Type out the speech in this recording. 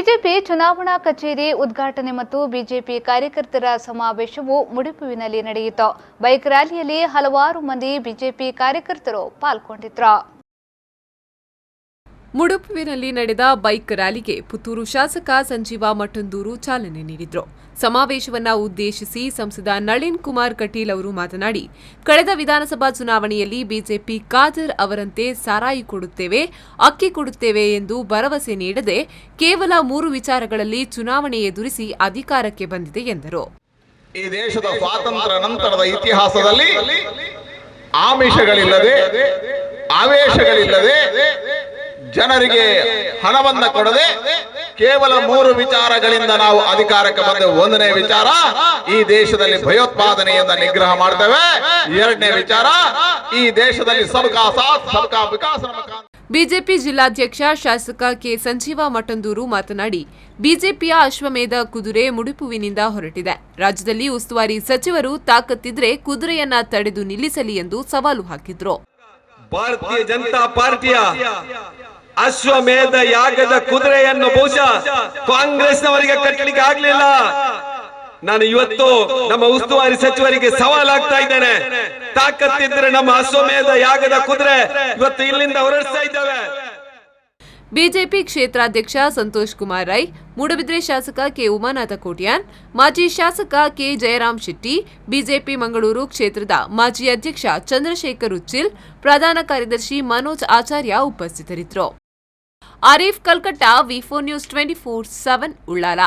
BJP ಚುನಾವಣಾ ಕಚೇರಿ ಉದ್ಘಾಟನೆ ಮತ್ತು ಬಿಜೆಪಿ ಕಾರ್ಯಕರ್ತರ ಸಮಾವೇಶವು ಮುಡಿಪುವಿನಲ್ಲಿ ನಡೆಯಿತು. ಬೈಕ್ ರ್ಯಾಲಿಯಲ್ಲಿ ಹಲವಾರು ಮಂದಿ ಬಿಜೆಪಿ ಕಾರ್ಯಕರ್ತರು ಪಾಲ್ಗೊಂಡಿದ್ದರು. ಮುಡುಪುವಿನಲ್ಲಿ ನಡೆದ ಬೈಕ್ ರ್ಯಾಲಿಗೆ ಪುತ್ತೂರು ಶಾಸಕ ಸಂಜೀವ ಮಠಂದೂರು ಚಾಲನೆ ನೀಡಿದರು. ಸಮಾವೇಶವನ್ನು ಉದ್ದೇಶಿಸಿ ಸಂಸದ ನಳಿನ್ ಕುಮಾರ್ ಕಟೀಲ್ ಅವರು ಮಾತನಾಡಿ, ಕಳೆದ ವಿಧಾನಸಭಾ ಚುನಾವಣೆಯಲ್ಲಿ ಬಿಜೆಪಿ ಖಾದರ್ ಅವರಂತೆ ಸಾರಾಯಿ ಕೊಡುತ್ತೇವೆ, ಅಕ್ಕಿ ಕೊಡುತ್ತೇವೆ ಎಂದು ಭರವಸೆ ನೀಡದೆ ಕೇವಲ 3 ವಿಚಾರಗಳಲ್ಲಿ ಚುನಾವಣೆ ಎದುರಿಸಿ ಅಧಿಕಾರಕ್ಕೆ ಬಂದಿದೆ ಎಂದರು. ಈ ದೇಶದ ಸ್ವಾತಂತ್ರ್ಯ ನಂತರದ ಇತಿಹಾಸದಲ್ಲಿ ಆಮಿಷಗಳಿಲ್ಲದೆ, ಆವೇಶಗಳಿಲ್ಲದೆ, ಜನರಿಗೆ ಹಣವನ್ನ ಕೊಡದೆ ಕೇವಲ 3 ವಿಚಾರಗಳಿಂದ ನಾವು ಅಧಿಕಾರಕ್ಕೆ ಬಂದೆವು. 1ನೇ ವಿಚಾರ, ಈ ದೇಶದಲ್ಲಿ ಭಯೋತ್ಪಾದನೆಯಿಂದ ನಿಗ್ರಹ ಮಾಡ್ತೇವೆ. 2ನೇ ವಿಚಾರ, ಈ ದೇಶದಲ್ಲಿ ಸಬ್ಕಾ ಸಾಥ್ ಸಬ್ಕಾ ವಿಕಾಸ್. ಬಿಜೆಪಿ ಜಿಲ್ಲಾಧ್ಯಕ್ಷ ಶಾಸಕ ಕೆ ಸಂಜೀವ ಮಠಂದೂರು ಮಾತನಾಡಿ, ಬಿಜೆಪಿಯ ಅಶ್ವಮೇಧ ಕುದುರೆ ಮುಡಿಪುವಿನಿಂದ ಹೊರಟಿದೆ. ರಾಜ್ಯದಲ್ಲಿ ಉಸ್ತುವಾರಿ ಸಚಿವರು ತಾಕತ್ತಿದ್ರೆ ಕುದುರೆಯನ್ನ ತಡೆದು ನಿಲ್ಲಿಸಲಿ ಎಂದು ಸವಾಲು ಹಾಕಿದ್ರು. ಭಾರತೀಯ ಜನತಾ ಪಾರ್ಟಿಯ ಅಶ್ವಮೇಧ ಯಾಗದ ಕುದುರೆಯನ್ನು ಬಹುಶಃ ಕಾಂಗ್ರೆಸ್ನವರಿಗೆ ಕಟ್ಟಲಿಕ್ಕೆ ಆಗ್ಲಿಲ್ಲ. ನಾನು ಇವತ್ತು ನಮ್ಮ ಉಸ್ತುವಾರಿ ಸಚಿವರಿಗೆ ಸವಾಲಾಗ್ತಾ ಇದ್ದೇನೆ. ತಾಕತ್ತಿದ್ರೆ ನಮ್ಮ ಅಶ್ವಮೇಧ ಯಾಗದ ಕುದುರೆ ಇವತ್ತು ಇಲ್ಲಿಂದ ಹೊರಡಿಸ್ತಾ ಇದ್ದೇವೆ. ಬಿಜೆಪಿ ಕ್ಷೇತ್ರಾಧ್ಯಕ್ಷ ಸಂತೋಷ್ ಕುಮಾರ್ ರೈ, ಮೂಡಬಿದ್ರೆ ಶಾಸಕ ಕೆ ಉಮಾನಾಥ ಕೋಟ್ಯಾನ್, ಮಾಜಿ ಶಾಸಕ ಕೆ ಜಯರಾಮ್ ಶೆಟ್ಟಿ, ಬಿಜೆಪಿ ಮಂಗಳೂರು ಕ್ಷೇತ್ರದ ಮಾಜಿ ಅಧ್ಯಕ್ಷ ಚಂದ್ರಶೇಖರ್ ಉಚ್ಚಿಲ್, ಪ್ರಧಾನ ಕಾರ್ಯದರ್ಶಿ ಮನೋಜ್ ಆಚಾರ್ಯ ಉಪಸ್ಥಿತರಿದ್ದರು. ಆರೀಫ್ ಕಲ್ಕಟ್ಟ, ವಿ4 ನ್ಯೂಸ್ 24/7 ಉಳ್ಳಾಲ.